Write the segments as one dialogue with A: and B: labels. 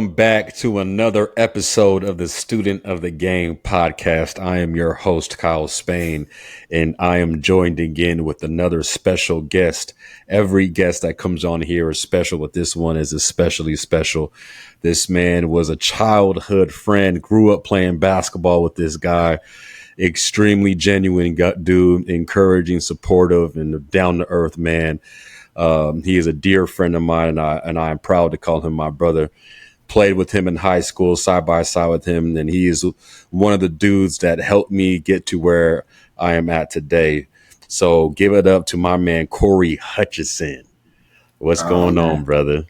A: Back to another episode of the Student of the Game podcast. I am your host, Kyle Spain, and I am joined again with another special guest. Every guest that comes on here is special, but this one is especially special. This man was a childhood friend, grew up playing basketball with this guy. Extremely genuine dude, encouraging, supportive, and down to earth man. He is a dear friend of mine, and I am proud to call him my brother. Played with him in high school, side by side with him, and he is one of the dudes that helped me get to where I am at today. So give it up to my man, Korey Hutchison. What's
B: Oh
A: going on,
B: man,
A: brother?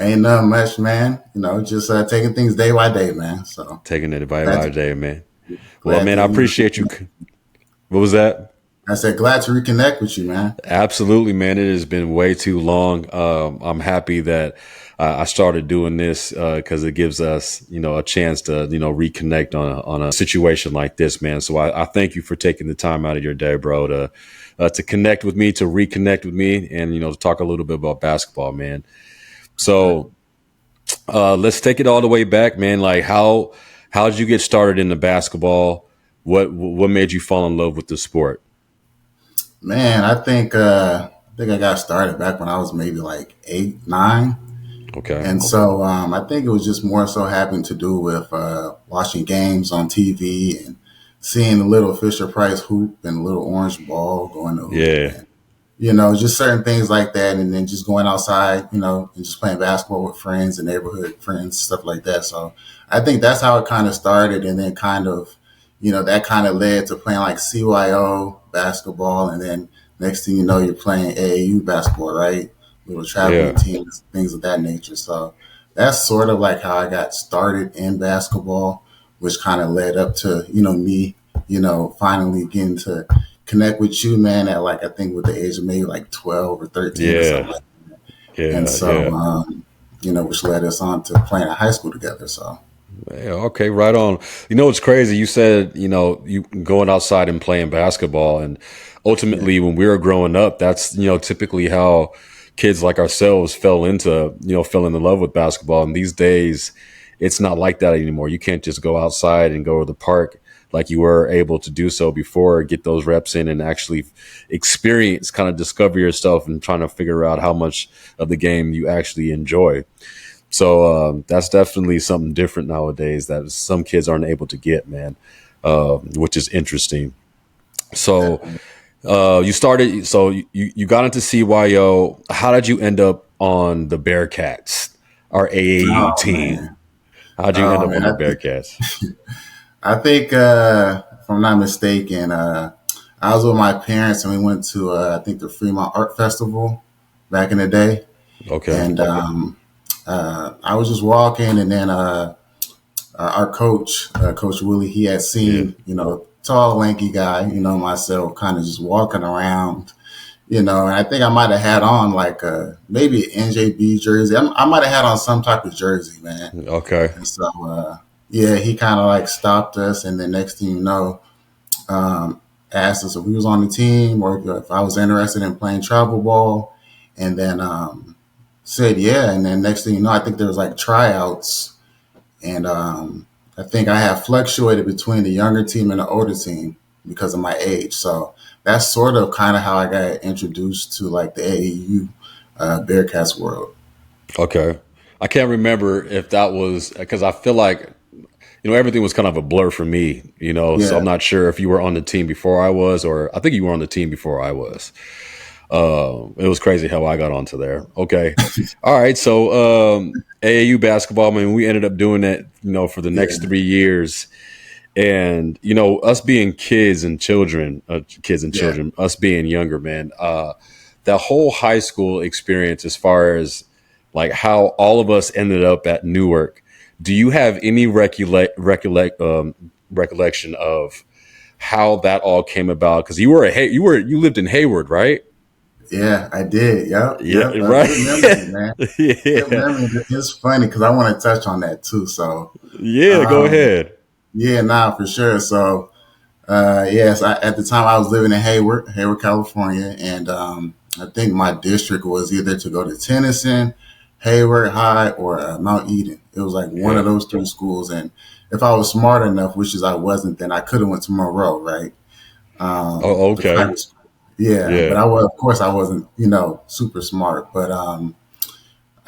B: ain't nothing much, man. Just taking things day by day, man. So
A: Taking it
B: glad
A: by
B: to,
A: day, man. Well,
B: glad
A: man,
B: to
A: I appreciate you. What was that?
B: I said glad to reconnect with you, man.
A: Absolutely, man. It has been way too long. I'm happy that I started doing this because it gives us, a chance to, reconnect on a situation like this, man. So I thank you for taking the time out of your day, bro, to connect with me, to reconnect with me, and to talk a little bit about basketball, man. So let's take it all the way back, man. Like how did you get started in the basketball? What made you fall in love with the sport?
B: Man, I think I got started back when I was maybe like 8, 9.
A: Okay.
B: And so I think it was just more so having to do with watching games on TV and seeing the little Fisher Price hoop and the little orange ball going to hoop
A: Yeah.
B: and just certain things like that. And then just going outside, and just playing basketball with friends and neighborhood friends, stuff like that. So I think that's how it kind of started. And then that kind of led to playing like CYO basketball. And then next thing you know, you're playing AAU basketball, right? Little traveling
A: Yeah.
B: teams, things of that nature. So that's sort of like how I got started in basketball, which kind of led up to, me, finally getting to connect with you, man, at like I think with the age of maybe like 12 or 13 or something
A: Yeah.
B: like that. And
A: Yeah.
B: so,
A: Yeah.
B: which led us on to playing at high school together. So,
A: Yeah, okay, right on. It's crazy. You said, you going outside and playing basketball. And
B: yeah,
A: ultimately, when we were growing up, that's, typically how kids like ourselves fell in love with basketball. And these days, it's not like that anymore. You can't just go outside and go to the park like you were able to do so before, get those reps in and actually experience, kind of discover yourself and trying to figure out how much of the game you actually enjoy. So that's definitely something different nowadays that some kids aren't able to get, man, which is interesting. So
B: definitely.
A: you started, so you got into CYO. How did you end up on the Bearcats, our AAU
B: Oh
A: team?
B: man.
A: How'd you end
B: Oh
A: up on
B: man.
A: the Bearcats?
B: I think if I'm not mistaken, I was with my parents and we went to I think the Fremont Art Festival back in the day.
A: Okay.
B: And I was just walking, and then our coach, Coach Willie, he had
A: Yeah.
B: seen, tall, lanky guy, myself kind of just walking around, and I think I might have had on like maybe an NJB jersey. I might have had on some type of jersey, man.
A: Okay.
B: And so, yeah, he kind of like stopped us, and then next thing you know, asked us if we was on the team or if I was interested in playing travel ball, and then said yeah, and then next thing you know, I think there was like tryouts, and I think I have fluctuated between the younger team and the older team because of my age. So that's sort of kind of how I got introduced to like the AAU Bearcats world.
A: Okay. I can't remember if that was because I feel like everything was kind of a blur for me, so
B: Yeah,
A: I'm not sure if you were on the team before I was, or I think you were on the team before I was. It was crazy how I got onto there. Okay. All right. So, AAU basketball, I mean, we ended up doing that, for the next
B: yeah,
A: 3 years. And, us being kids and
B: yeah.
A: children, us being younger, man, that whole high school experience, as far as like how all of us ended up at Newark, do you have any recollection of how that all came about? Because you lived in Hayward, right?
B: Yeah, I did. Yep,
A: Yeah,
B: yep.
A: right.
B: Good memory, man. Good
A: Yeah,
B: memory. It's funny because I want to touch on that too. So,
A: yeah. Go
B: um,
A: ahead.
B: yeah, nah, for sure. So, yes, at the time I was living in Hayward, California, and I think my district was either to go to Tennyson, Hayward High or Mount Eden. It was like one of
A: Yeah.
B: those three schools. And if I was smart enough, which is I wasn't, then I could have went to Monroe, right?
A: Oh,
B: The
A: okay.
B: private school. Yeah, but
A: Yeah.
B: I was, of course, I wasn't, super smart. But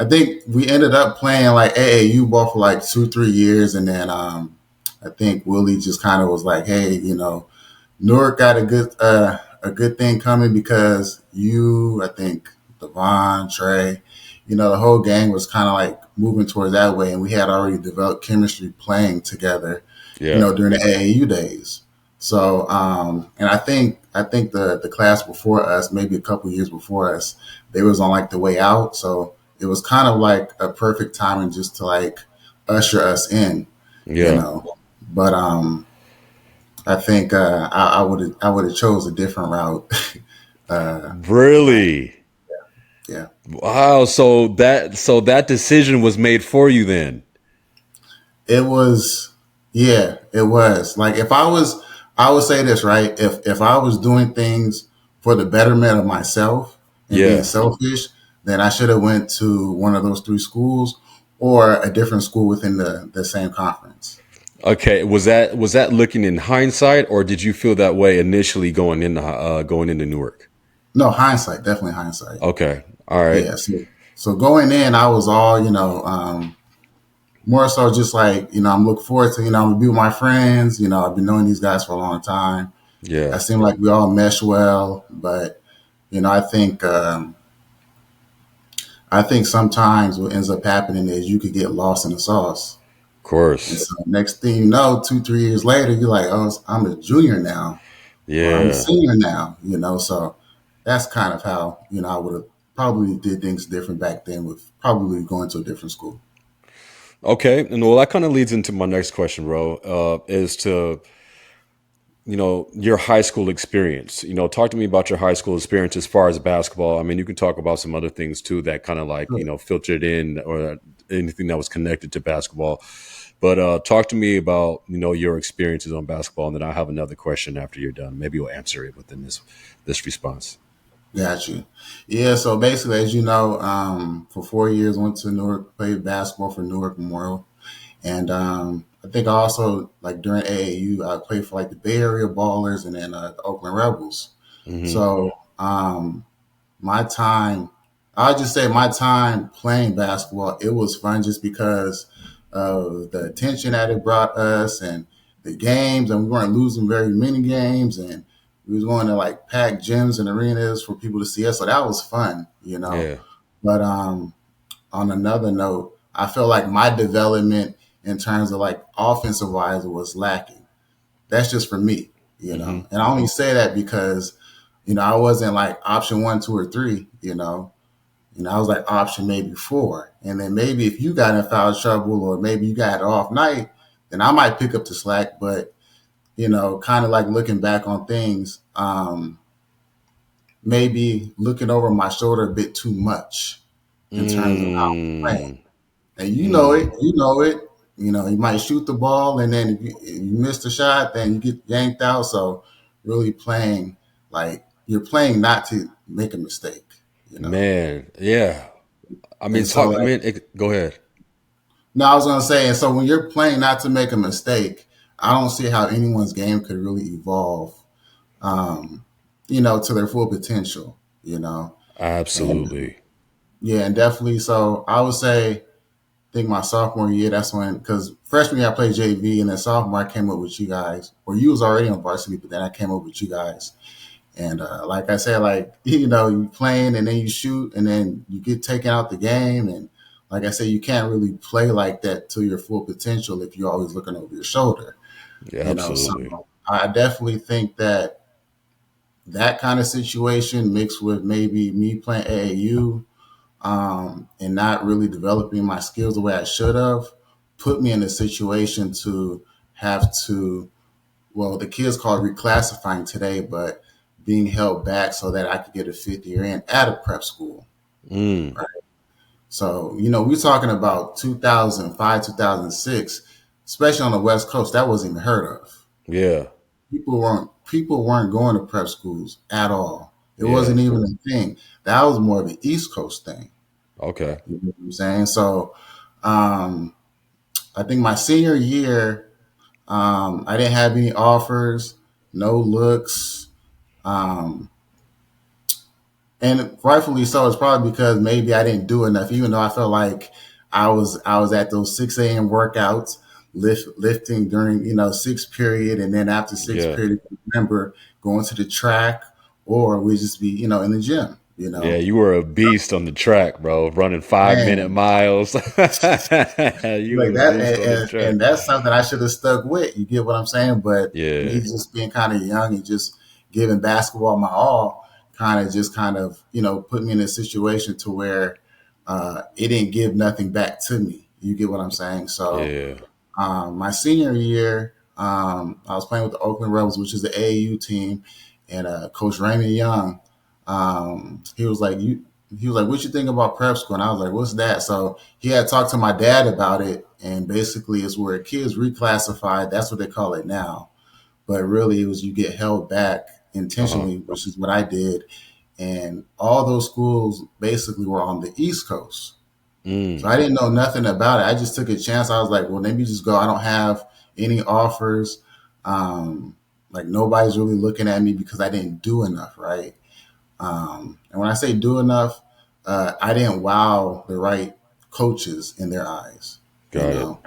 B: I think we ended up playing like AAU ball for like 2, 3 years, and then I think Willie just kind of was like, "Hey, Newark got a good thing coming because I think Devon, Trey, the whole gang was kind of like moving towards that way, and we had already developed chemistry playing together,
A: Yeah.
B: during the AAU days. So, and I think the class before us, maybe a couple years before us, they was on like the way out, so it was kind of like a perfect timing just to like usher us in, you
A: Yeah.
B: know. But I think I would have chose a different route. My
A: Really?
B: Yeah,
A: Wow. So that decision was made for you then.
B: it was. Yeah, it was. Like if I would say this right. If I was doing things for the betterment of myself and being
A: Yeah.
B: selfish, then I should have went to one of those three schools or a different school within the same conference.
A: Okay. Was that looking in hindsight, or did you feel that way initially going into Newark?
B: No, hindsight, definitely hindsight.
A: Okay. All right.
B: Yeah. So going in, I was all more so just like I'm looking forward to I'm gonna be with my friends. I've been knowing these guys for a long time. I
A: Yeah.
B: seem like we all mesh well, but I think sometimes what ends up happening is you could get lost in the sauce,
A: Of
B: and
A: course.
B: so next thing you know, 2, 3 years later, you're like, oh, I'm a junior now, or I'm a
A: Yeah.
B: senior now. So that's kind of how I would have probably did things different back then with probably going to a different school.
A: Okay. And well, that kind of leads into my next question, bro. Is to your high school experience. Talk to me about your high school experience as far as basketball. I mean, you can talk about some other things too that kind of like
B: Sure.
A: filtered in or anything that was connected to basketball. But talk to me about your experiences on basketball, and then I have another question after you're done. Maybe you'll answer it within this response.
B: Got you. Yeah, so basically, as you know, for 4 years, went to Newark, played basketball for Newark Memorial, and I think also like during AAU, I played for like the Bay Area Ballers and then the Oakland Rebels.
A: Hmm.
B: So my time, I just say my time playing basketball, it was fun just because of the attention that it brought us and the games, and we weren't losing very many games, and we was going to like pack gyms and arenas for people to see us. So that was fun.
A: Yeah.
B: But on another note, I feel like my development in terms of like offensive wise was lacking. That's just for me.
A: Hmm.
B: And I only say that because I wasn't like option one, two, or three. I was like option maybe four, and then maybe if you got in foul trouble or maybe you got an off night, then I might pick up the slack. But kind of like looking back on things, maybe looking over my shoulder a bit too much in terms of how I'm playing.
A: Mm.
B: And you know it,
A: Mm.
B: you know it. You might shoot the ball, and then if you miss the shot, then you get yanked out. So really playing like you're playing not to make a mistake, you know.
A: Man. Yeah. I mean,
B: And so
A: talk. I
B: like
A: mean, go ahead.
B: no, I was gonna say, and so when you're playing not to make a mistake, I don't see how anyone's game could really evolve, um, to their full potential. And
A: Absolutely.
B: yeah, and definitely. So I would say think my sophomore year, that's when, because freshman year I played JV, and then sophomore I came up with you guys, or you was already on varsity, but then I came up with you guys. And like I said, like, you playing and then you shoot and then you get taken out the game. And like I said, you can't really play like that to your full potential if you're always looking over your shoulder.
A: Yeah.
B: So
A: Absolutely.
B: I definitely think that kind of situation mixed with maybe me playing AAU and not really developing my skills the way I should have put me in a situation to have to, well, the kids call it reclassifying today, but being held back so that I could get a fifth year in at a prep school.
A: Mm.
B: Right. So, we're talking about 2005, 2006, especially on the West Coast, that wasn't even heard of.
A: Yeah.
B: People weren't going to prep schools at all. It
A: Yeah.
B: wasn't even a thing. That was more of an East Coast thing.
A: Okay.
B: You know what I'm saying? So um, I think my senior year, I didn't have any offers, no looks. Um, and rightfully so. It's probably because maybe I didn't do enough, even though I felt like I was at those 6 a.m. workouts, lifting during sixth period, and then after sixth
A: Yeah.
B: period, I remember going to the track, or we just be in the gym.
A: Yeah, you were a beast on the track, bro. Running 5 minute
B: Man,
A: miles. You
B: like
A: was a
B: that,
A: beast on the
B: and
A: track.
B: that's something I should have stuck with. You get what I'm saying? But me
A: Yeah.
B: just being kind of young and just giving basketball my all, kind of put me in a situation to where it didn't give nothing back to me. You get what I'm saying? So
A: Yeah.
B: my senior year, I was playing with the Oakland Rebels, which is the AAU team, and Coach Raymond Young, he was like, "You," he was like, "What you think about prep school?" And I was like, "What's that?" So he had talked to my dad about it, and basically, it's where kids reclassified. That's what they call it now, but really, it was you get held back
A: Uh-huh.
B: intentionally, which is what I did, and all those schools basically were on the East Coast. So
A: Mm.
B: I didn't know nothing about it. I just took a chance. I was like, well, let me just go. I don't have any offers. Um, like nobody's really looking at me because I didn't do enough, right? And when I say do enough, I didn't wow the right coaches in their eyes, you
A: Got it.
B: know.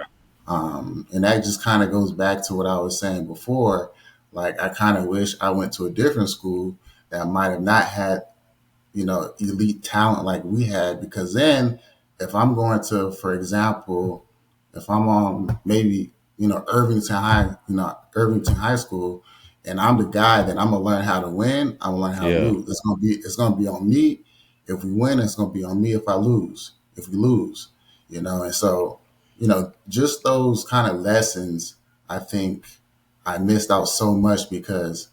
B: And that just kind of goes back to what I was saying before. Like I kind of wish I went to a different school that might have not had elite talent like we had. Because then, if I'm going to, for example, if I'm on maybe Irvington High School, and I'm the guy that I'm gonna learn how to win, I'm gonna learn how to
A: Yeah.
B: lose. It's gonna be on me. If we win, it's gonna be on me if I lose. If we lose, and so just those kind of lessons, I think I missed out so much because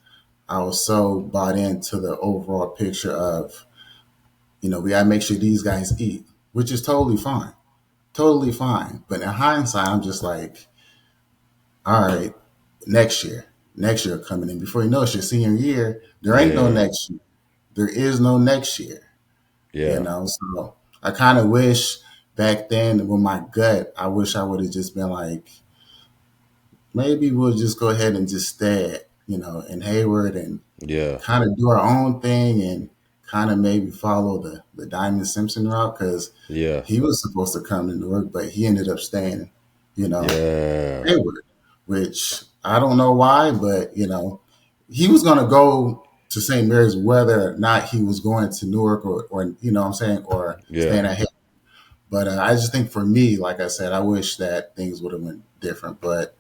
B: I was so bought into the overall picture of we got to make sure these guys eat, which is totally fine. Totally fine. But in hindsight, I'm just like, all right, next year. Next year coming in. Before you know it's your senior year, there ain't no
A: Yeah.
B: next year. There is no next year,
A: Yeah.
B: So I kind of wish back then with my gut, I wish I would have just been like, maybe we'll just go ahead and just stay, in Hayward and
A: Yeah.
B: kind of do our own thing and kind of maybe follow the Diamond Simpson route because
A: Yeah.
B: he was supposed to come to Newark, but he ended up staying,
A: Yeah.
B: Hayward, which I don't know why, but he was going to go to St. Mary's whether or not he was going to Newark or what I'm saying, or
A: Yeah.
B: staying at Hayward. But I just think for me, like I said, I wish that things would have went different. But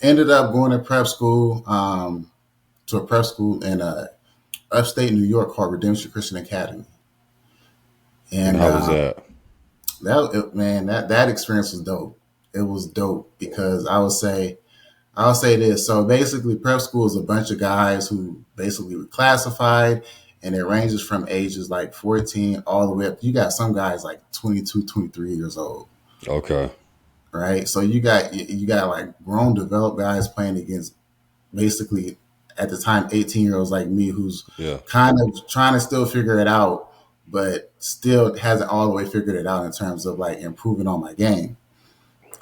B: ended up going to a prep school in upstate New York called Redemption Christian Academy.
A: And
B: And
A: how was that?
B: that experience was dope. It was dope because I'll say this. So basically, prep school is a bunch of guys who basically were classified, and it ranges from ages like 14 all the way up. You got some guys like 22, 23 years old,
A: Okay.
B: right? So you got like grown, developed guys playing against basically at the time 18-year-olds like me who's
A: Yeah.
B: kind of trying to still figure it out, but still hasn't all the way figured it out in terms of like improving on my game.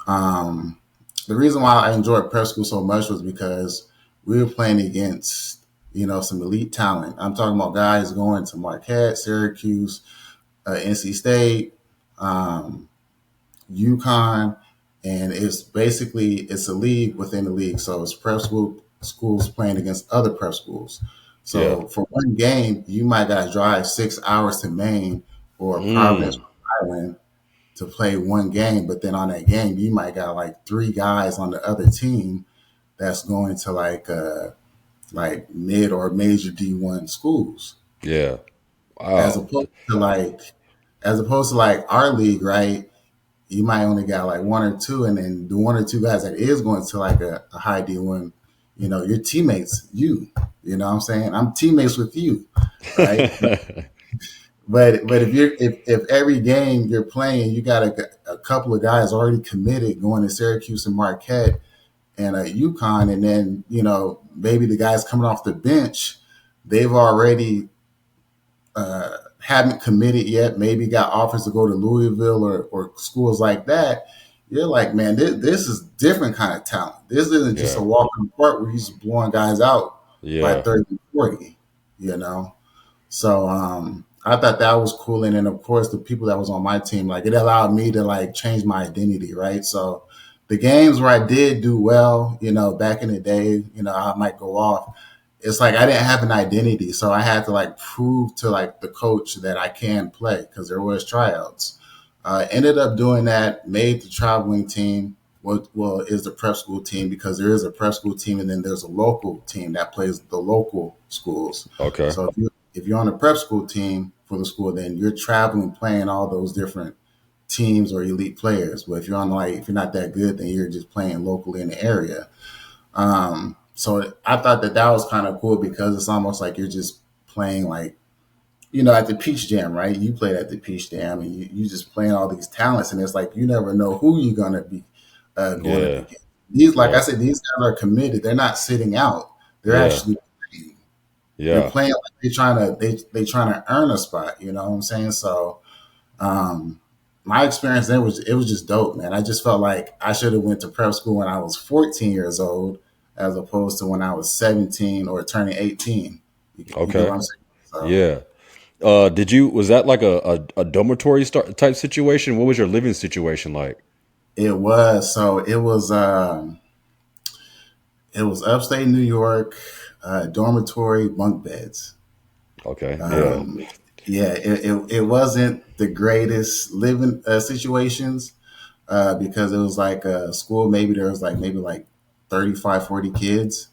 B: Um, the reason why I enjoyed prep school so much was because we were playing against some elite talent. I'm talking about guys going to Marquette, Syracuse, NC State, um, UConn, and it's a league within the league. So it's prep schools playing against other prep schools.
A: Yeah.
B: So for one game, you might got to drive 6 hours to Maine or Providence,
A: Mm.
B: Rhode Island to play one game. But then on that game, you might got like three guys on the other team that's going to like mid or major D1 schools,
A: Yeah.
B: as
A: Wow.
B: opposed to like our league, right? You might only got like one or two, and then the one or two guys that is going to like a high D1, your teammates, what I'm saying? I'm teammates with you, right? But if every game you're playing, you got a couple of guys already committed going to Syracuse and Marquette and UConn, and then maybe the guys coming off the bench, they've already haven't committed yet, maybe got offers to go to Louisville or schools like that, you're like, man, this is different kind of talent. This isn't just a
A: Yeah.
B: walk in the park where he's blowing guys out by
A: Yeah.
B: 30 and 40, So I thought that was cool. And then of course the people that was on my team, like it allowed me to like change my identity, right? So the games where I did do well, back in the day, I might go off. It's like I didn't have an identity, so I had to like prove to like the coach that I can play because there was tryouts. Ended up doing that, made the traveling team. Well, is the prep school team because there is a prep school team and then there's a local team that plays the local schools.
A: Okay.
B: So if you're on the prep school team for the school, then you're traveling playing all those different teams or elite players. But if you're not that good, then you're just playing locally in the area. So I thought that was kind of cool because it's almost like you're just playing like, at the Peach Jam, right? You played at the Peach Jam and you just playing all these talents. And it's like, you never know who you're going to be going up
A: Yeah.
B: against. Like I
A: Yep.
B: said, these guys are committed. They're not sitting out. They're
A: Yeah.
B: actually playing. They're
A: Yeah.
B: playing like they trying to earn a spot. You know what I'm saying? So um, my experience there was just dope, man. I just felt like I should have went to prep school when I was 14 years old, as opposed to when I was 17 or turning 18. You get what
A: Okay.
B: I'm saying? So
A: Yeah. Was that like a dormitory type situation? What was your living situation like?
B: it was upstate New York, dormitory bunk beds.
A: Okay. Yeah.
B: Um, yeah, it wasn't the greatest living situations because it was like a school. Maybe there was maybe 35, 40 kids,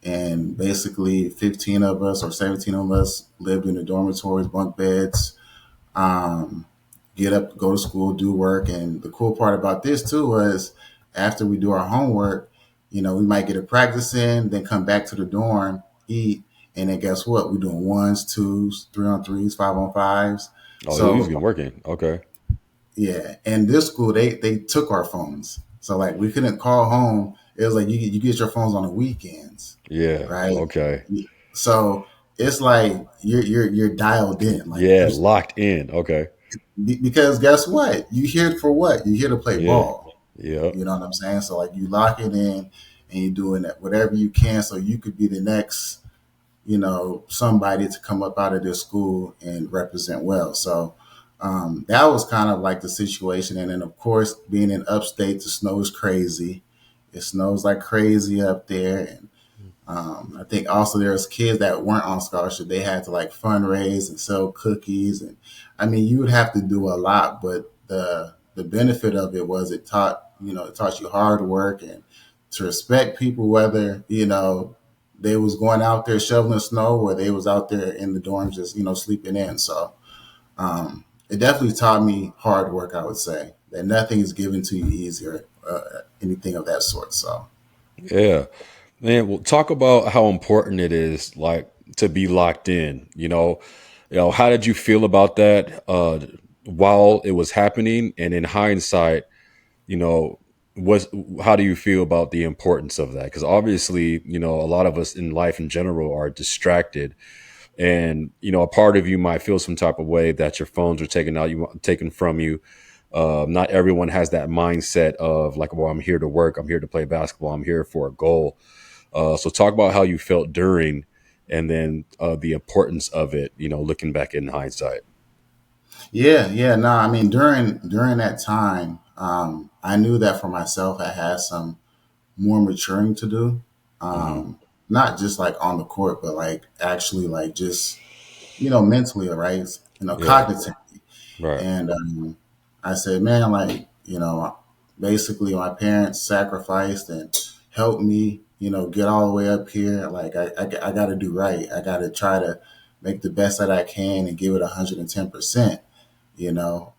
B: and basically 15 of us or 17 of us lived in the dormitories, bunk beds. Um, get up, go to school, do work, and the cool part about this too was after we do our homework, we might get a practice in, then come back to the dorm, eat, and then guess what? We're doing ones, twos, 3-on-3s, 5-on-5s.
A: Oh, he's
B: So
A: been working. Okay.
B: yeah, and this school they took our phones, so like we couldn't call home. It was like you get your phones on the weekends,
A: Yeah.
B: right?
A: Okay.
B: So it's like you're dialed in, like
A: Yeah.
B: you
A: Locked in. Okay.
B: because guess what? You here for what? You here to play
A: Yeah.
B: ball.
A: Yep.
B: You know what I'm saying? So like you lock it in and you're doing that whatever you can so you could be the next, somebody to come up out of this school and represent well. So that was kind of like the situation. And then of course being in upstate, the snow is crazy. It snows like crazy up there. And I think also there's kids that weren't on scholarship. They had to like fundraise and sell cookies, and I mean you would have to do a lot. But the benefit of it was it taught you hard work and to respect people, whether they was going out there shoveling snow or they was out there in the dorms just sleeping in. So it definitely taught me hard work. I would say that nothing is given to you easy or anything of that sort. So.
A: Yeah. Man, well, talk about how important it is, like, to be locked in. How did you feel about that while it was happening, and in hindsight, you know, was how do you feel about the importance of that? Because obviously, a lot of us in life in general are distracted, and a part of you might feel some type of way that your phones are taken from you. Not everyone has that mindset of like, well, I'm here to work, I'm here to play basketball, I'm here for a goal. So talk about how you felt during, and then the importance of it. Looking back in hindsight.
B: Yeah, yeah. No, I mean during that time, I knew that for myself, I had some more maturing to do.
A: Hmm.
B: Not just like on the court, but like actually like just mentally, right?
A: Yeah.
B: Cognitively.
A: Right.
B: And I said, man, like basically my parents sacrificed and helped me, get all the way up here. Like I got to do right. I got to try to make the best that I can and give it 110%.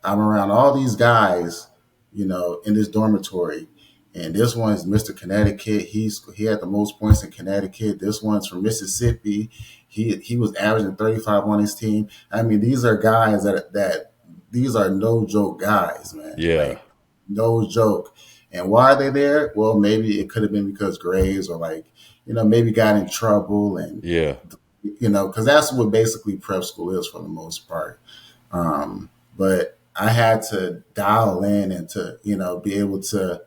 B: I'm around all these guys, in this dormitory. And this one's Mr. Connecticut. He had the most points in Connecticut. This one's from Mississippi. He was averaging 35 on his team. I mean, these are guys that these are no joke guys, man.
A: Yeah.
B: Like no joke. And why are they there? Well, maybe it could have been because grades or like, maybe got in trouble and
A: Yeah.
B: because that's what basically prep school is for the most part. But I had to dial in and to, be able to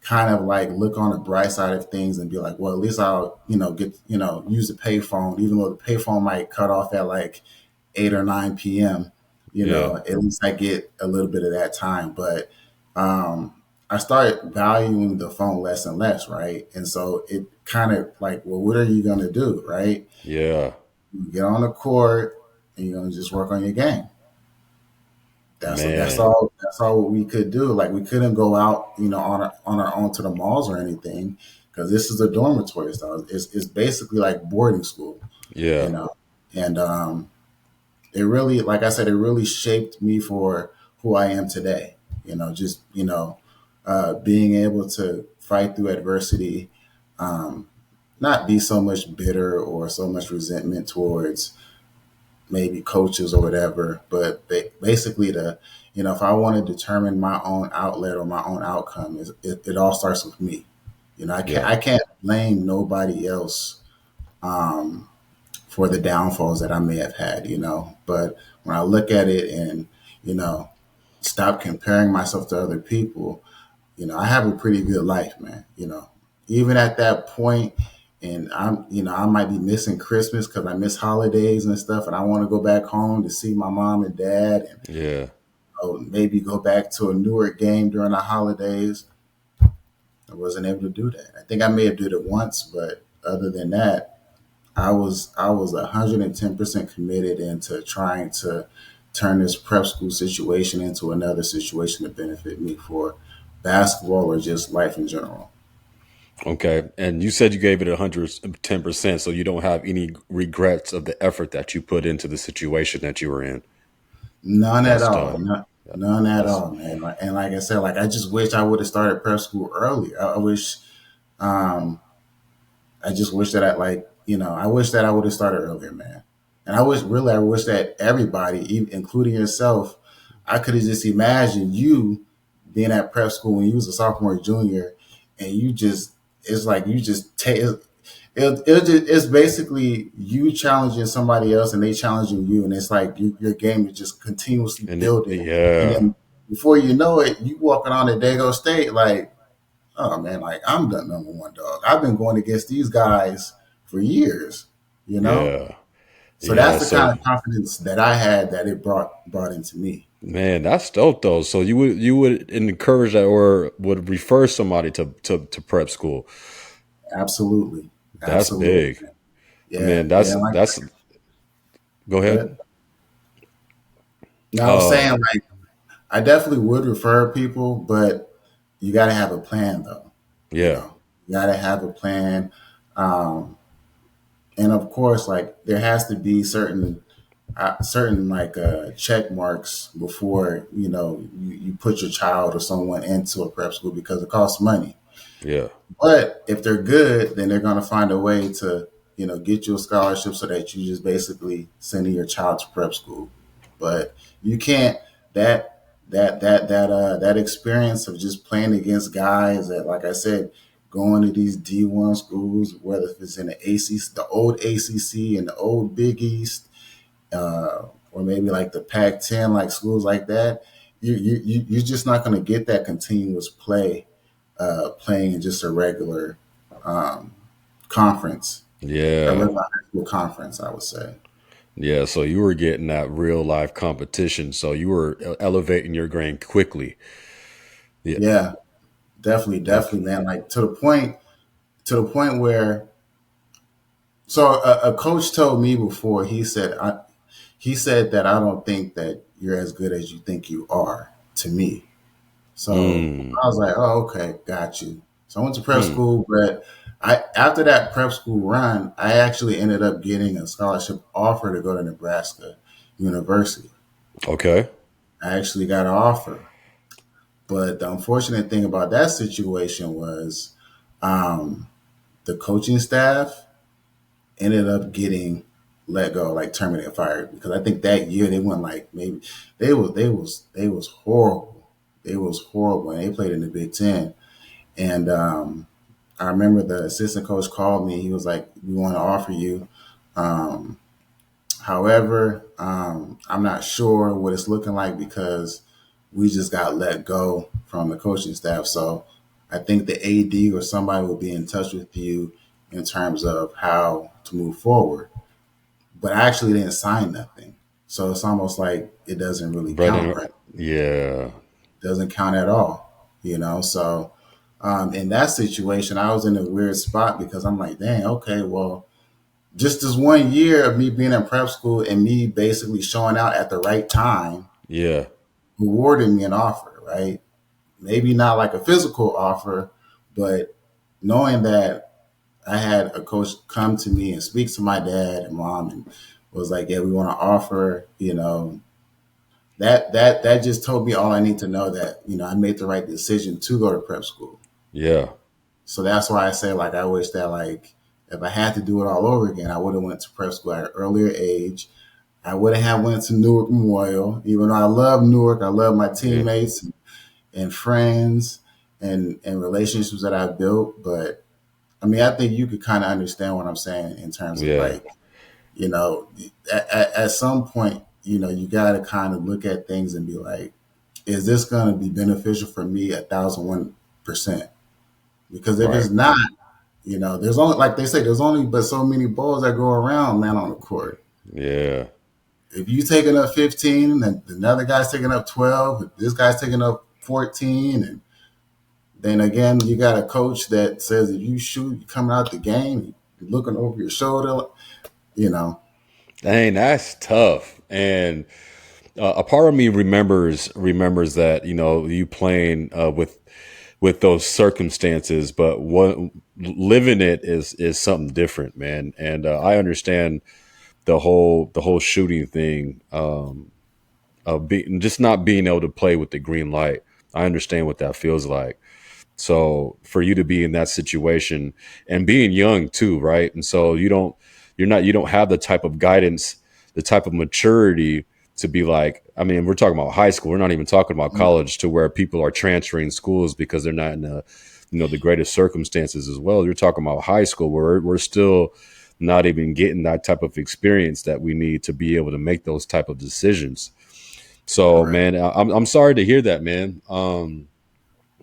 B: kind of like look on the bright side of things and be like, well, at least I'll, get, use the payphone, even though the payphone might cut off at like 8 or 9 p.m.
A: Yeah.
B: At least I get a little bit of that time. But I started valuing the phone less and less, right? And so it kind of like, well, what are you going to do, right?
A: Yeah.
B: You get on the court and you're going to just work on your game. That's
A: Man.
B: all. That's all what we could do. Like we couldn't go out, on our own to the malls or anything because this is a dormitory style. It's basically like boarding school, you
A: Yeah.
B: know. And it really, like I said, it really shaped me for who I am today. Just being able to fight through adversity, um, not be so much bitter or so much resentment towards maybe coaches or whatever, but basically if I want to determine my own outlet or my own outcome, it all starts with me.
A: Yeah.
B: I can't blame nobody else um, for the downfalls that I may have had, but when I look at it and, you know, stop comparing myself to other people, I have a pretty good life, man. Even at that point, and I might be missing Christmas because I miss holidays and stuff, and I want to go back home to see my mom and dad, and
A: Yeah.
B: maybe go back to a Newark game during the holidays. I wasn't able to do that. I think I may have did it once, but other than that, I was 110% committed into trying to turn this prep school situation into another situation to benefit me for basketball or just life in general.
A: Okay. And you said you gave it 110%, so you don't have any regrets of the effort that you put into the situation that you were in.
B: None at
A: That's
B: all.
A: dope.
B: None at
A: That's
B: all, man. And like I said, like I just wish I would have started prep school earlier. I wish um, I just wish that I wish that I would have started earlier, man. And I wish that everybody, including yourself, I could have just imagined you being at prep school when you was a sophomore, or junior, and it's like you just take it's basically you challenging somebody else and they challenging you, and it's like your game is just continuously
A: and
B: building, and
A: yeah.
B: then before you know it, you walking on the Dago State like, oh man, like I'm the number one dog. I've been going against these guys for years, you know.
A: Yeah.
B: So
A: Yeah.
B: that's the
A: So
B: kind of confidence that I had that it brought into me.
A: man, that's dope though. So you would encourage that or would refer somebody to prep school.
B: Absolutely,
A: That's
B: absolutely,
A: big.
B: man.
A: I
B: Yeah,
A: mean,
B: yeah. Like,
A: that's go ahead.
B: but now I'm
A: Uh
B: saying like I definitely would refer people, but you got to have a plan though.
A: yeah.
B: You got to have a plan, um, and of course, like there has to be certain like check marks before you put your child or someone into a prep school because it costs money.
A: Yeah.
B: But if they're good, then they're going to find a way to, get you a scholarship so that you just basically sending your child to prep school. But you can't that experience of just playing against guys that, like I said, going to these D1 schools, whether it's in the ACC, the old ACC and the old Big East, or maybe like the Pac-10, like schools like that, you're just not going to get that continuous play playing in just a regular um, conference, a
A: Yeah.
B: regular high school conference, I would say.
A: Yeah. So you were getting that real life competition. So you were elevating your game quickly. Yeah.
B: Yeah, definitely,
A: Def-
B: definitely, man. Like to the point where, so a coach told me before. He said that I don't think that you're as good as you think you are. To me, so
A: mm,
B: I was like, oh, okay, got you. So I went to prep
A: hmm.
B: school, but after that prep school run, I actually ended up getting a scholarship offer to go to Nebraska University.
A: Okay.
B: I actually got an offer. But the unfortunate thing about that situation was um, the coaching staff ended up getting let go, like terminated, fired, because I think that year they went like maybe they was horrible. They was horrible, and they played in the Big Ten. And I remember the assistant coach called me. He was like, "We want to offer you." Um, However, I'm not sure what it's looking like because we just got let go from the coaching staff. So I think the AD or somebody will be in touch with you in terms of how to move forward. But I actually didn't sign nothing. So it's almost like it doesn't really count,
A: Brother,
B: right?
A: yeah,
B: Doesn't count at all, you know? So in that situation, I was in a weird spot because I'm like, dang, okay, well, just this 1 year of me being in prep school and me basically showing out at the right time
A: yeah,
B: rewarded me an offer, right? Maybe not like a physical offer, but knowing that I had a coach come to me and speak to my dad and mom and was like, "Yeah, we want to offer," that just told me all I need to know that I made the right decision to go to prep school.
A: yeah,
B: So that's why I say like I wish that like if I had to do it all over again, I would have went to prep school at an earlier age. I would have went to Newark Memorial, even though I love Newark. I love my
A: yeah,
B: teammates and friends and relationships that I built. But I mean, I think you could kind of understand what I'm saying in terms of
A: yeah,
B: like, you know, at some point, you got to kind of look at things and be like, is this going to be beneficial for me 1,001%? Because if
A: right,
B: it's not, there's only, like they say, there's only but so many balls that go around, man, on the court.
A: yeah.
B: If you taking up 15 and another guy's taking up 12, this guy's taking up 14, and then again, you got a coach that says if you shoot, you coming out the game, you're looking over your shoulder, you know.
A: Dang, that's tough. And a part of me remembers that you playing with those circumstances, but what living it is something different, man. And I understand the whole shooting thing, of just not being able to play with the green light. I understand what that feels like. So for you to be in that situation and being young too, right? And so you don't have the type of guidance, the type of maturity to be like, I mean, we're talking about high school. We're not even talking about college to where people are transferring schools because they're not in the greatest circumstances as well. You're talking about high school where we're still not even getting that type of experience that we need to be able to make those type of decisions. So,
B: Correct.
A: man, I'm sorry to hear that, man.
B: No,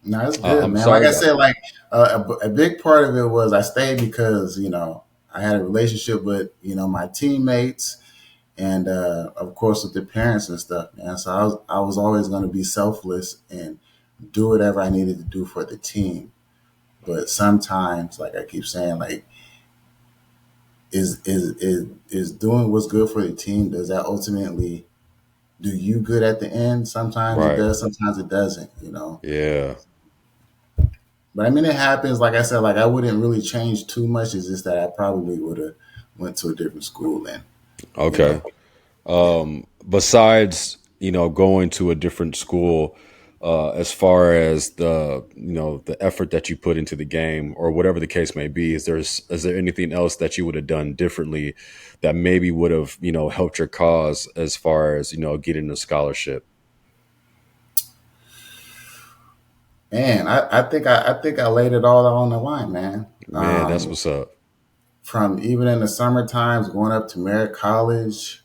B: it's good,
A: I'm
B: man. Like I
A: sorry.
B: said, like a big part of it was I stayed because I had a relationship with my teammates and of course with the parents and stuff, man. So I was always going to be selfless and do whatever I needed to do for the team. But sometimes, like I keep saying, like is doing what's good for the team, does that ultimately do you good at the end? Sometimes it
A: Right.
B: does, sometimes it doesn't.
A: Yeah.
B: But I mean, it happens. Like I said, like I wouldn't really change too much. It's just that I probably would have went to a different school and you
A: Okay.
B: know, yeah.
A: Besides, going to a different school, as far as the effort that you put into the game or whatever the case may be, is there anything else that you would have done differently that maybe would have, helped your cause as far as, getting a scholarship?
B: Man, I think I laid it all on the line, man.
A: Man, that's what's up.
B: From even in the summer times, going up to Merritt College,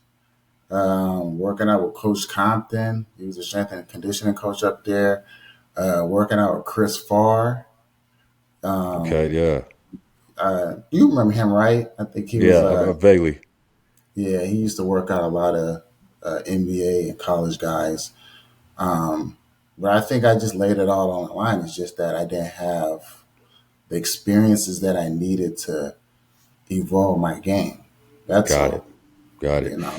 B: working out with Coach Compton. He was a strength and conditioning coach up there. Working out with Chris Farr.
A: Okay.
B: Um,
A: Yeah.
B: you remember him, right? I think he
A: Yeah.
B: was.
A: Vaguely.
B: Yeah, he used to work out a lot of NBA and college guys. Um, but I think I just laid it all on the line. It's just that I didn't have the experiences that I needed to evolve my game. That's
A: Got it.
B: all.
A: Got
B: You
A: it.
B: know.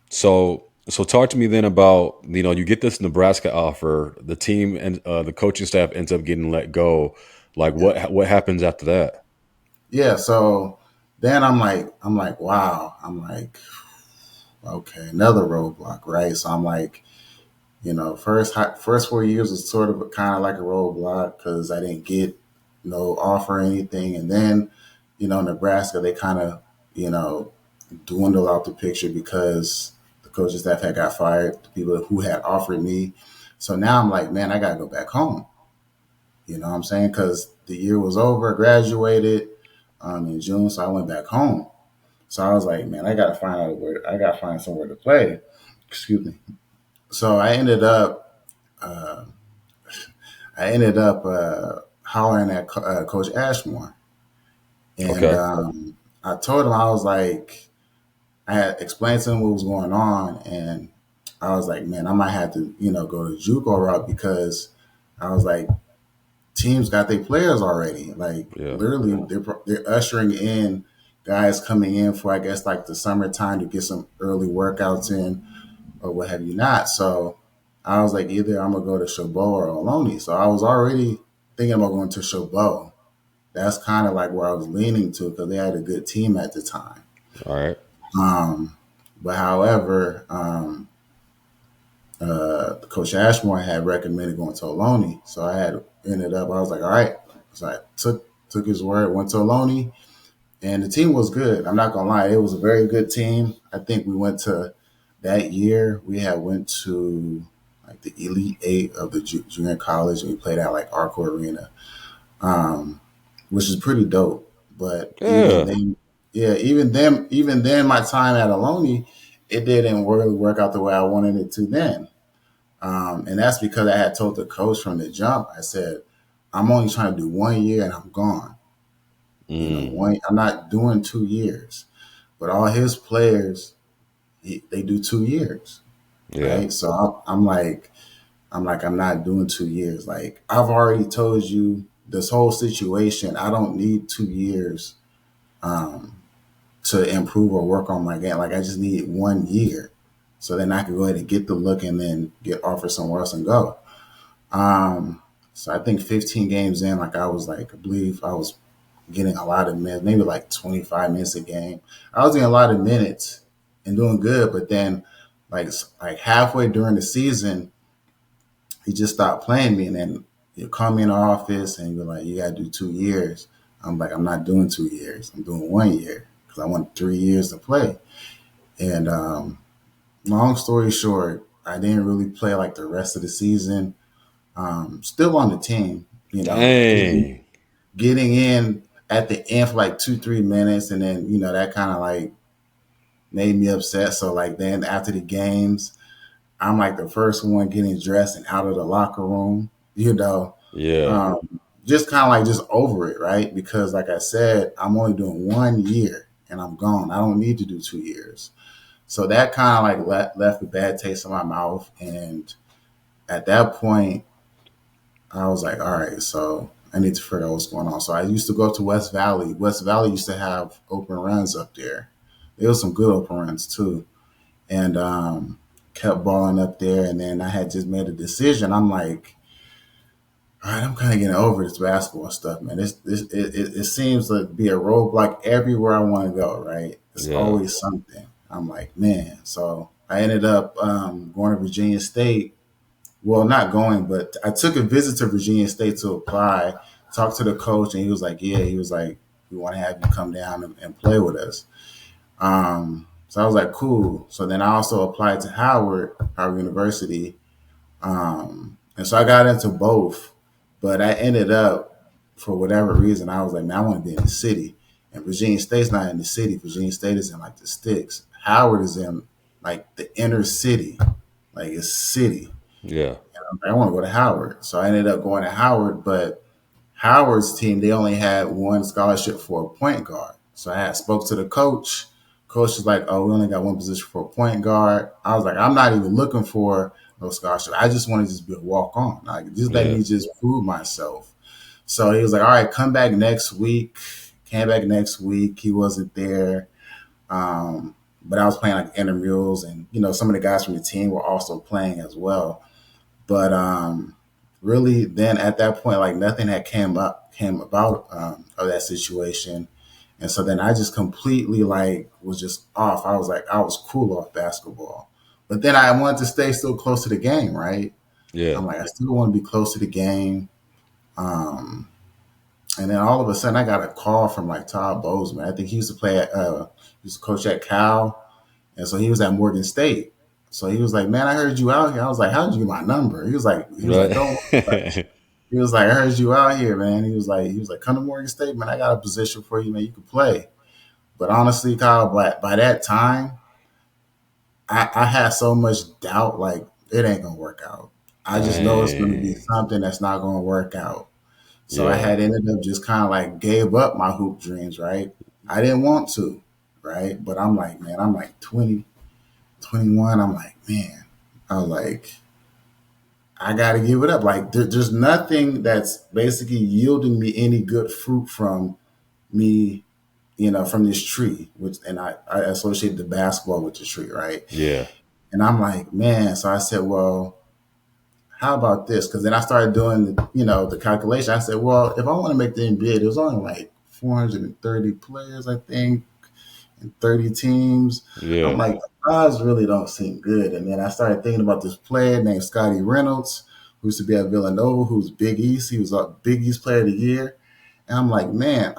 A: So talk to me then about, you get this Nebraska offer, the team and the coaching staff ends up getting let go. Like
B: Yeah.
A: what happens after that?
B: Yeah. So then I'm like, wow. I'm like, okay, another roadblock, right? So I'm like, first 4 years was sort of kind of like a roadblock because I didn't get no offer or anything, and then Nebraska they kind of you know dwindled out the picture because the coaching staff had got fired, the people who had offered me. So now I'm like, man, I gotta go back home. You know what I'm saying? Because the year was over, I graduated in June, so I went back home. So I was like, man, I gotta find somewhere to play. Excuse me. So uh, I ended up hollering at Coach Ashmore, and
A: Okay.
B: I told him, I was like, I had explained to him what was going on, and I was like, man, I might have to, go the JUCO route because I was like, teams got their players already. Like
A: Yeah.
B: literally, they're ushering in guys coming in for, I guess, like the summertime to get some early workouts in or what have you not. So I was like, either I'm gonna go to Chabot or Ohlone. So I was already thinking about going to Chabot. That's kind of like where I was leaning to because they had a good team at the time.
A: All right.
B: Um, but however, Coach Ashmore had recommended going to Ohlone, so I had ended up. I was like, all right. So I took his word, went to Ohlone, and the team was good. I'm not gonna lie, it was a very good team. I think we went to that year. We had went to like the Elite Eight of the junior college, and we played at like Arco Arena, um, which is pretty dope. But even
A: Yeah.
B: then, yeah, even then, my time at Ohlone, it didn't really work out the way I wanted it to then. And that's because I had told the coach from the jump, I said, I'm only trying to do 1 year and I'm gone.
A: Mm.
B: I'm not doing 2 years. But all his players, they do 2 years,
A: Yeah.
B: right? So I'm not doing 2 years. Like I've already told you this whole situation. I don't need 2 years um, to improve or work on my game. Like I just need 1 year, so then I can go ahead and get the look and then get offered somewhere else and go. So I think 15 games in, like I believe I was getting a lot of minutes, maybe like 25 minutes a game. I was getting a lot of minutes and doing good, but then like halfway during the season, he just stopped playing me, and then you call me in the office and you're like, you gotta do 2 years. I'm like, I'm not doing 2 years. I'm doing 1 year because I want 3 years to play. And long story short, I didn't really play like the rest of the season. Still on the team,
A: Dang.
B: getting in at the end for like 2, 3 minutes, and then that kind of like made me upset. So like then after the games, I'm like the first one getting dressed and out of the locker room,
A: Yeah.
B: just kind of like just over it, right? Because like I said, I'm only doing 1 year and I'm gone. I don't need to do 2 years. So that kind of like left a bad taste in my mouth. And at that point, I was like, all right, so I need to figure out what's going on. So I used to go up to West Valley. West Valley used to have open runs up there. There was some good open runs too, and kept balling up there. And then I had just made a decision. I'm like, all right, I'm kind of getting over this basketball stuff, man. It seems to be a roadblock everywhere I want to go. Right, it's
A: Yeah.
B: always something. I'm like, man. So I ended up going to Virginia State. Well, not going, but I took a visit to Virginia State to apply, talked to the coach, and he was like, yeah, he was like, we want to have you come down and play with us. So I was like, cool. So then I also applied to Howard University. And so I got into both, but I ended up, for whatever reason, I was like, man, I want to be in the city. And Virginia State's not in the city. Virginia State is in like the sticks. Howard is in like the inner city, like it's city.
A: Yeah.
B: I want to go to Howard. So I ended up going to Howard, but Howard's team, they only had one scholarship for a point guard. So I had spoke to the coach. Coach was like, oh, we only got one position for a point guard. I was like, I'm not even looking for no scholarship. I just want to just be a walk on. Like, just let
A: Yeah.
B: me just prove myself. So he was like, all right, come back next week. Came back next week. He wasn't there. But I was playing like intramurals, and some of the guys from the team were also playing as well. But really, then at that point, like nothing had came about of that situation, and so then I just completely like was just off. I was like, I was cool off basketball, but then I wanted to stay still close to the game, right?
A: Yeah.
B: I'm like, I still want to be close to the game. Um, and then all of a sudden, I got a call from like Todd Bozeman. I think he used to play he used to coach at Cal, and so he was at Morgan State. So he was like, "Man, I heard you out here." I was like, "How did you get my number?" He was like, "Don't worry about it."
A: Right.
B: He was like, "I heard you out here, man." He was like, "Come to Morgan State, man. I got a position for you, man. You can play." But honestly, Kyle, by that time, I had so much doubt, like it ain't gonna work out. I just know it's gonna be
A: Dang.
B: something that's not gonna work out. So I
A: Yeah.
B: had ended up just kind of like gave up my hoop dreams, right? I didn't want to, right? But I'm like, man, I'm like 20, 21. I'm like, man, I was like, I got to give it up. Like, there's nothing that's basically yielding me any good fruit from me, from this tree, and I associate the basketball with the tree, right?
A: Yeah.
B: And I'm like, man, so I said, well, how about this? Because then I started doing, the calculation. I said, well, if I want to make the NBA, there's only like 430 players, I think, and 30 teams. I'm
A: Yeah.
B: like, the odds really don't seem good. And then I started thinking about this player named Scotty Reynolds, who used to be at Villanova, who's Big East. He was a Big East Player of the Year. And I'm like, man,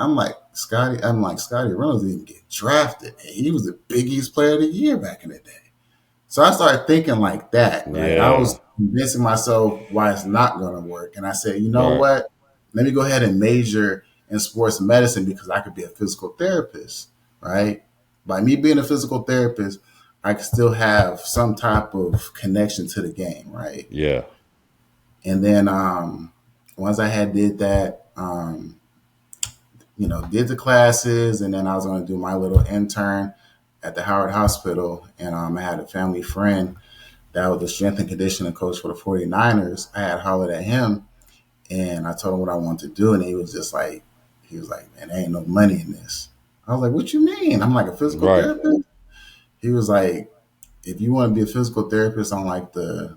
B: Scotty Reynolds didn't get drafted. And he was the Big East Player of the Year back in the day. So I started thinking like that, right? I
A: Yeah.
B: was convincing myself why it's not going to work. And I said, you know
A: Right.
B: what? Let me go ahead and major in sports medicine because I could be a physical therapist, right? By me being a physical therapist, I could still have some type of connection to the game, right?
A: Yeah.
B: And then once I had did that, did the classes, and then I was going to do my little intern at the Howard Hospital. And I had a family friend that was the strength and conditioning coach for the 49ers. I had hollered at him and I told him what I wanted to do. And he was like, man, there ain't no money in this. I was like, what you mean? I'm like a physical
A: Right.
B: therapist. He was like, if you want to be a physical therapist on like the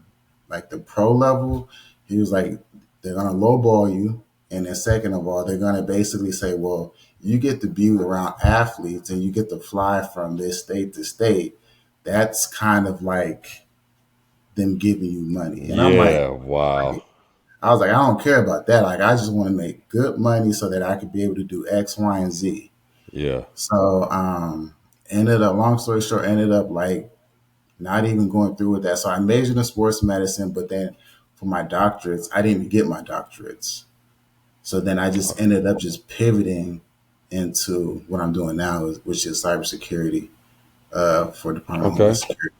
B: pro level, he was like, they're gonna lowball you. And then second of all, they're gonna basically say, well, you get to be around athletes and you get to fly from this state to state. That's kind of like them giving you money. And I'm like,
A: Yeah. Wow.
B: I was like, I don't care about that. Like, I just want to make good money so that I could be able to do X, Y, and Z.
A: Yeah.
B: So, ended up, long story short, ended up like not even going through with that. So I majored in sports medicine, but then for my doctorates, I didn't even get my doctorates. So then I just ended up just pivoting into what I'm doing now, which is cybersecurity for Department of Homeland
A: Okay.
B: Security.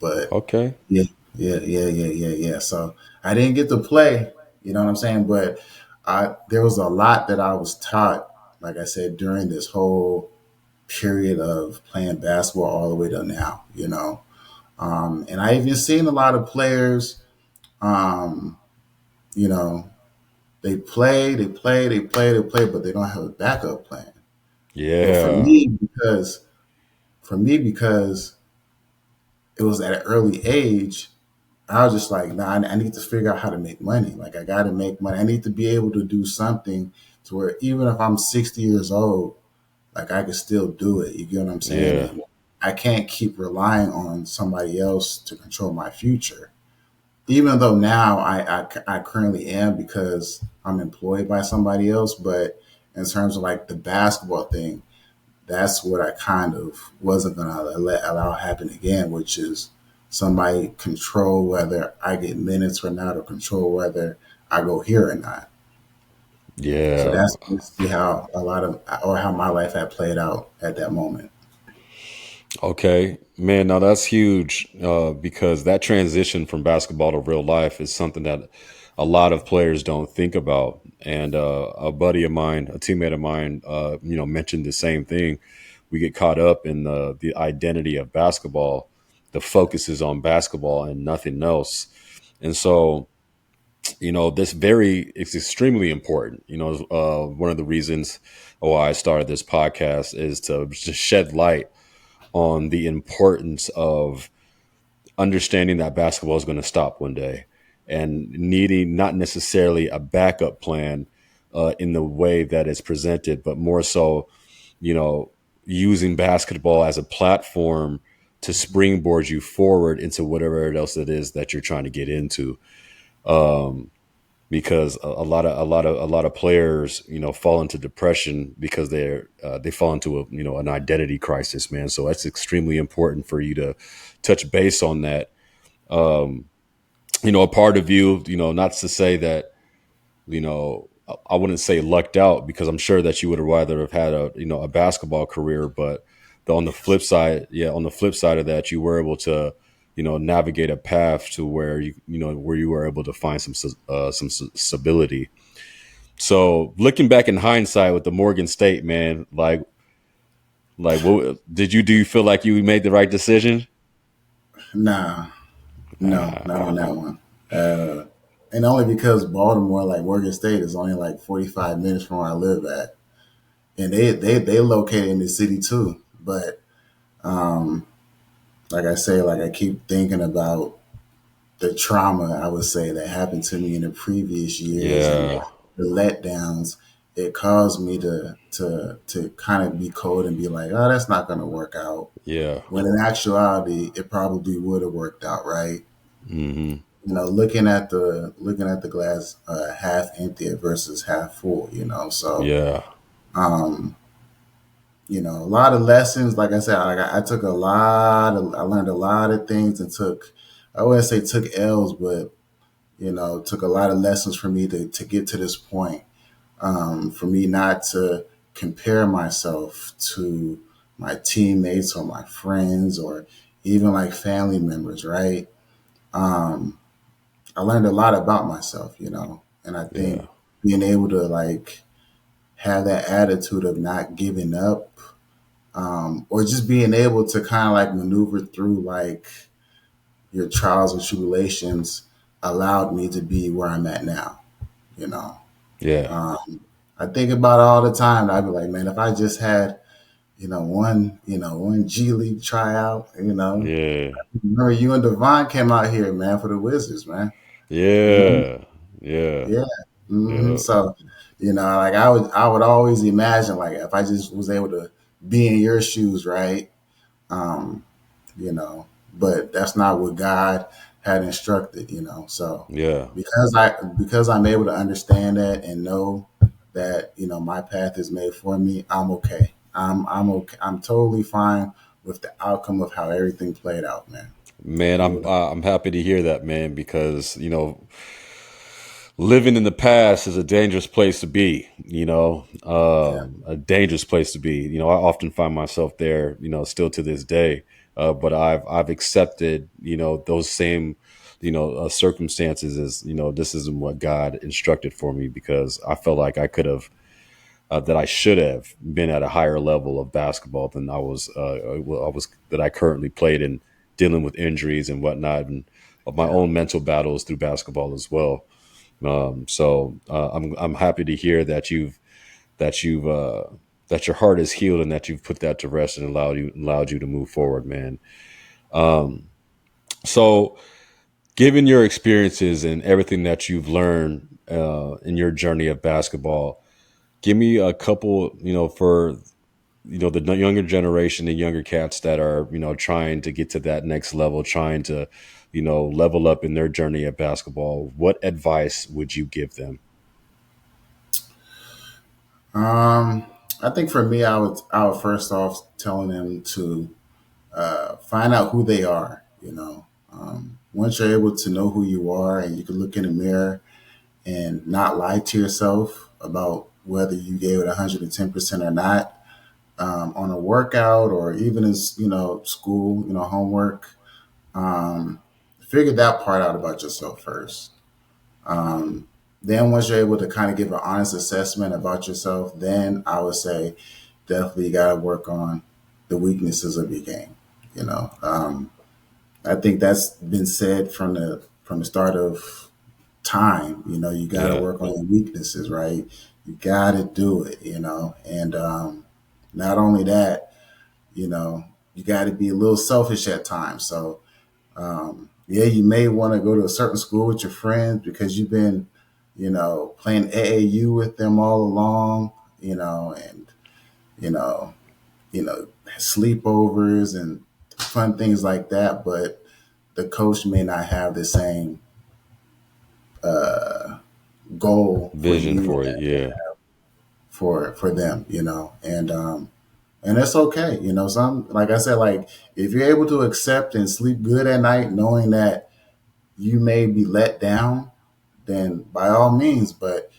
B: But
A: Okay.
B: yeah, yeah. So I didn't get to play, you know what I'm saying? But there was a lot that I was taught, like I said, during this whole period of playing basketball all the way to now, and I even seen a lot of players, um, you know, they play, but they don't have a backup plan. But
A: Yeah.
B: for me, because it was at an early age, I was just like, nah, I need to figure out how to make money. Like, I got to make money. I need to be able to do something to where even if I'm 60 years old, like I can still do it. You get what I'm saying?
A: Yeah.
B: And I can't keep relying on somebody else to control my future. Even though now I currently am because I'm employed by somebody else, but in terms of like the basketball thing, that's what I kind of wasn't gonna allow happen again, which is somebody control whether I get minutes or not, or control whether I go here or not. So
A: Yeah.
B: that's basically how a lot of or how my life had played out at that moment.
A: Okay, man. Now that's huge because that transition from basketball to real life is something that a lot of players don't think about. And a buddy of mine, a teammate of mine, mentioned the same thing. We get caught up in the identity of basketball. The focus is on basketball and nothing else. And so, this very it's extremely important. One of the reasons why I started this podcast is to just shed light on the importance of understanding that basketball is going to stop one day and needing not necessarily a backup plan in the way that it's presented, but more so, you know, using basketball as a platform to springboard you forward into whatever else it is that you're trying to get into. Um, because a lot of players fall into depression because they fall into an identity crisis, man. So that's extremely important for you to touch base on that. um a part of you, not to say that, I wouldn't say lucked out because I'm sure that you would have rather have had a a basketball career, but on the flip side, yeah, on the flip side of that, you were able to navigate a path to where where you were able to find some stability. So looking back in hindsight with the Morgan State man, like what did you do? You feel like you made the right decision?
B: Nah, no,
A: Uh,
B: not on that one. Uh, and only because Baltimore, like Morgan State, is only like 45 minutes from where I live at, and they located in the city too. But um, like I say, like I keep thinking about the trauma I would say that happened to me in the previous years and
A: yeah,
B: the letdowns. It caused me to kind of be cold and be like, oh, that's not going to work out.
A: yeah,
B: When in actuality, it probably would have worked out, right?
A: hmm,
B: Looking at the glass half empty versus half full. So
A: yeah,
B: um, a lot of lessons. Like I said, I took I learned a lot of things and I wouldn't say took L's, but took a lot of lessons for me to get to this point. For me not to compare myself to my teammates or my friends or even like family members, right? Um, I learned a lot about myself, and I think
A: yeah,
B: being able to like have that attitude of not giving up, or just being able to kind of like maneuver through like your trials and tribulations allowed me to be where I'm at now, you know.
A: yeah,
B: Um, I think about it all the time. I'd be like, man, if I just had, one G League tryout,
A: yeah,
B: remember you and Devon came out here, man, for the Wizards, man.
A: yeah, yeah,
B: Yeah.
A: yeah,
B: So, like I would always imagine like if I just was able to be in your shoes, right? Um, you know, but that's not what God had instructed. So
A: yeah.
B: because I'm able to understand that and know that, my path is made for me, I'm okay. I'm okay. I'm totally fine with the outcome of how everything played out, man.
A: Man,
B: It was
A: I'm happy to hear that, man, because living in the past is a dangerous place to be.
B: yeah,
A: A dangerous place to be. I often find myself there. Still to this day. But I've accepted those same circumstances as this isn't what God instructed for me because I felt like I could have that I should have been at a higher level of basketball than I was that I currently played in, dealing with injuries and whatnot, and of my
B: yeah.
A: own mental battles through basketball as well. I'm happy to hear that you've that your heart is healed and that you've put that to rest and allowed you to move forward, man. Um, so, given your experiences and everything that you've learned in your journey of basketball, give me a couple, for the younger generation, the younger cats that are trying to get to that next level, trying to level up in their journey at basketball. What advice would you give them?
B: Um, I think for me, I would first off telling them to find out who they are. Once you're able to know who you are, and you can look in the mirror and not lie to yourself about whether you gave it 110% or not, on a workout or even as school, homework. Um, Figure that part out about yourself first. Um, then once you're able to kind of give an honest assessment about yourself, then I would say definitely you got to work on the weaknesses of your game. You know, I think that's been said from the start of time. You got to
A: Yeah,
B: work on your weaknesses, right? You got to do it. And not only that, you got to be a little selfish at times. So yeah, you may want to go to a certain school with your friends because you've been, playing AAU with them all along, and you know, sleepovers and fun things like that. But the coach may not have the same goal for
A: vision
B: you
A: for it. Yeah,
B: for them, and that's okay. Some like I said, like if you're able to accept and sleep good at night, knowing that you may be let down, then by all means. But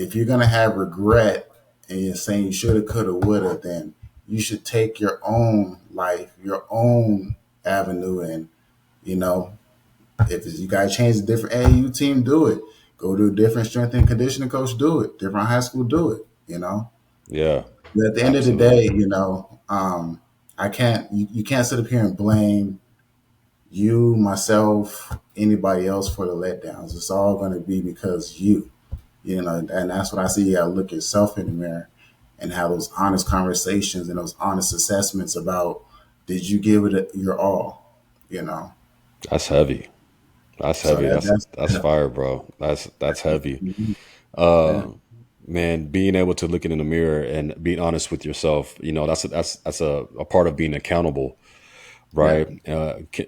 B: if you're gonna have regret and you're saying you shoulda, coulda, woulda, then you should take your own life, your own avenue, and you know, if you gotta change a different AAU team, do it. Go to a different strength and conditioning coach, do it. Different high school, do it.
A: Yeah,
B: But at the end of the day,
A: absolutely.
B: I can't. You can't sit up here and blame you, myself, anybody else for the letdowns. It's all going to be because and that's what I see. You got to look yourself in the mirror and have those honest conversations and those honest assessments about did you give it your all, you know.
A: That's heavy. That's
B: So
A: heavy.
B: that
A: That's
B: that's
A: that's fire, bro. That's heavy.
B: yeah,
A: Man, being able to look it in the mirror and being honest with yourself, that's a part of being accountable,
B: yeah,
A: right?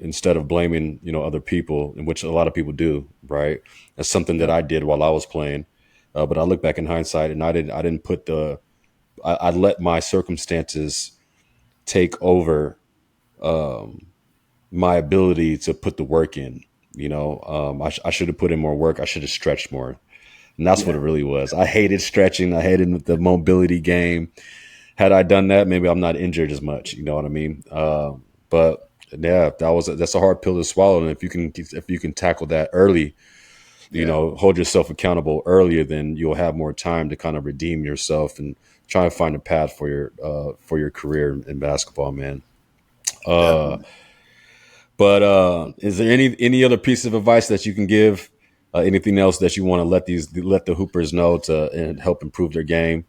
A: Instead of blaming, other people, in which a lot of people do, right? That's something that
B: yeah,
A: I did while I was playing. But I look back in hindsight, and I didn't put I let my circumstances take over my ability to put the work in. I should have put in more work. I should have stretched more. And that's what it
B: yeah,
A: really was. I hated stretching. I hated the mobility game. Had I done that, maybe I'm not injured as much. You know what I mean? But yeah, that's a hard pill to swallow. And if you can tackle that early,
B: yeah,
A: hold yourself accountable earlier, then you'll have more time to kind of redeem yourself and try and find a path for your career in basketball, man. Uh,
B: definitely.
A: but is there any other piece of advice that you can give? Anything else that you want to let the hoopers know to and help improve their game?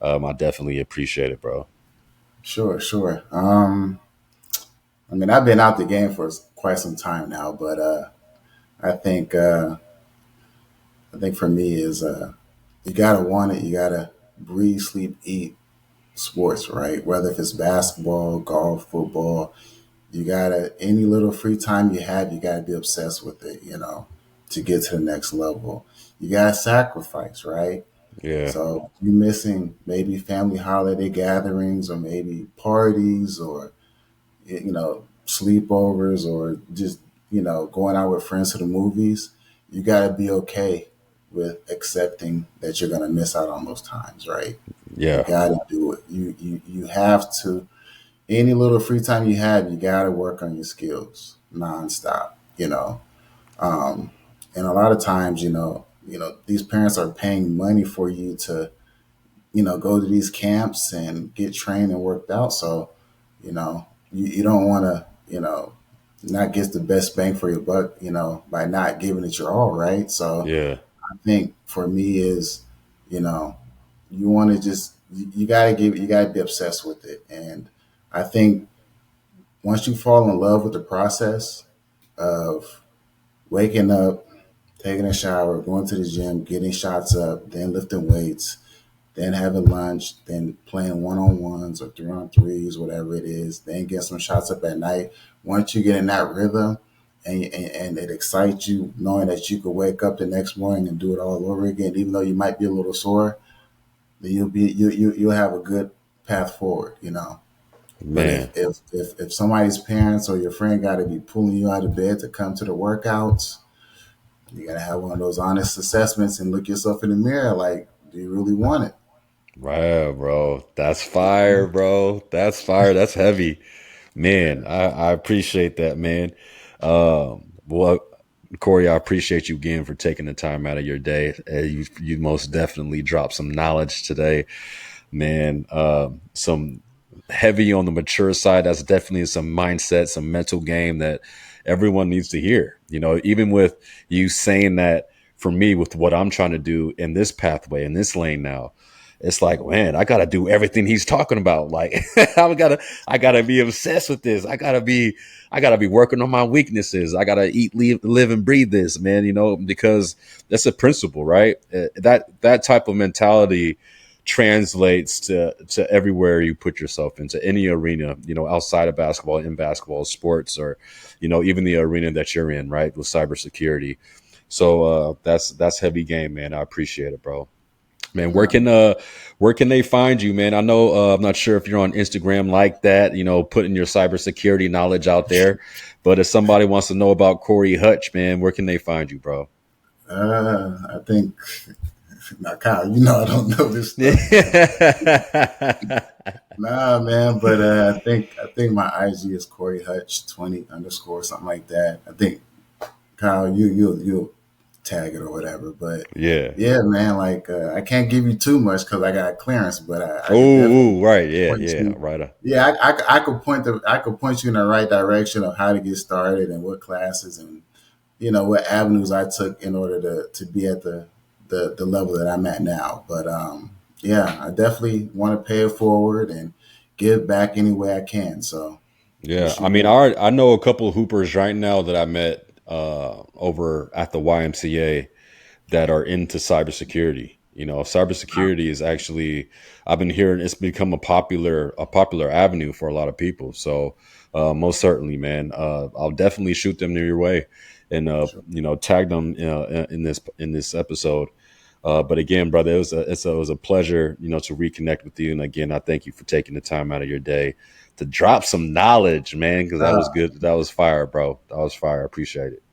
A: I definitely appreciate it, bro.
B: Sure, sure. I mean, I've been out the game for quite some time now, but I think uh, I think for me is you gotta want it. You gotta breathe, sleep, eat sports, right? Whether if it's basketball, golf, football, you gotta any little free time you have, you gotta be obsessed with it, to get to the next level. You gotta sacrifice, right?
A: Yeah,
B: So you missing maybe family holiday gatherings or maybe parties or sleepovers or just going out with friends to the movies. You gotta be okay with accepting that you're gonna miss out on those times, right? You
A: yeah,
B: gotta do it. You have to any little free time you have, you got to work on your skills nonstop. Um, and a lot of times, these parents are paying money for you to, go to these camps and get trained and worked out. So, you don't want to, not get the best bang for your buck, by not giving it your all, right? So
A: yeah,
B: I think for me is, you know, you want to just, you got to you got to be obsessed with it. And I think once you fall in love with the process of waking up, taking a shower, going to the gym, getting shots up, then lifting weights, then having lunch, then playing one on ones or 3-on-3s, whatever it is, then get some shots up at night. Once you get in that rhythm and it excites you, knowing that you could wake up the next morning and do it all over again, even though you might be a little sore, then you'll have a good path forward. But if
A: man.
B: if if if somebody's parents or your friend got to be pulling you out of bed to come to the workouts, you got to have one of those honest assessments and look yourself in the mirror. Like, do you really want it?
A: Wow, bro. That's fire, bro. That's fire. That's heavy. Man, I appreciate that, man. Well, Corey, I appreciate you again for taking the time out of your day. You most definitely dropped some knowledge today, man. Some heavy on the mature side. That's definitely some mindset, some mental game that everyone needs to hear. Even with you saying that for me, with what I'm trying to do in this pathway, in this lane now, it's like, man, I gotta do everything he's talking about. Like, I gotta be obsessed with this. I gotta be working on my weaknesses. I gotta eat, live and breathe this, man. Because that's a principle, right? That type of mentality translates to everywhere you put yourself into any arena, outside of basketball, in basketball, sports, or even the arena that you're in, right, with cybersecurity. So that's heavy game, man. I appreciate it, bro. Man, where
B: Yeah.
A: can they find you, man? I know I'm not sure if you're on Instagram like that, putting your cybersecurity knowledge out there. But if somebody wants to know about Korey Hutch, man, where can they find you, bro?
B: I think Now, Kyle, I don't know this stuff, man.
A: Yeah.
B: Nah, man. But I think my IG is Korey Hutch 20 underscore something like that. I think Kyle, you'll tag it or whatever. But
A: Yeah.
B: yeah, man, like I can't give you too much because I got clearance, but I could definitely
A: Ooh, right. Yeah,
B: point
A: yeah.
B: you.
A: Right.
B: Yeah, I could point you in the right direction of how to get started and what classes and what avenues I took in order to be at the level that I'm at now. But yeah, I definitely want to pay it forward and give back any way I can. So
A: Yeah.
B: wish
A: I
B: you
A: mean,
B: luck.
A: I know a couple of hoopers right now that I met over at the YMCA that are into cybersecurity. Cybersecurity is actually, I've been hearing it's become a popular avenue for a lot of people. So most certainly, man, I'll definitely shoot them your way, and
B: Sure.
A: tag them in this episode. But again, brother, it was a pleasure, to reconnect with you. And again, I thank you for taking the time out of your day to drop some knowledge, man, because that was
B: Uh,
A: good. That was fire, bro. That was fire. I appreciate it.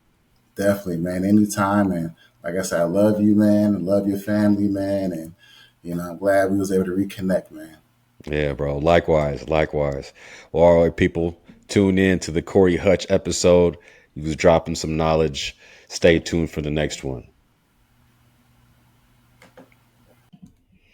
B: Definitely, man. Anytime, and like I said, I love you, man. I love your family, man, and I'm glad we was able to reconnect, man.
A: Yeah, bro. Likewise, likewise. Well, all right, people, tune in to the Corey Hutch episode. He was dropping some knowledge. Stay tuned for the next one.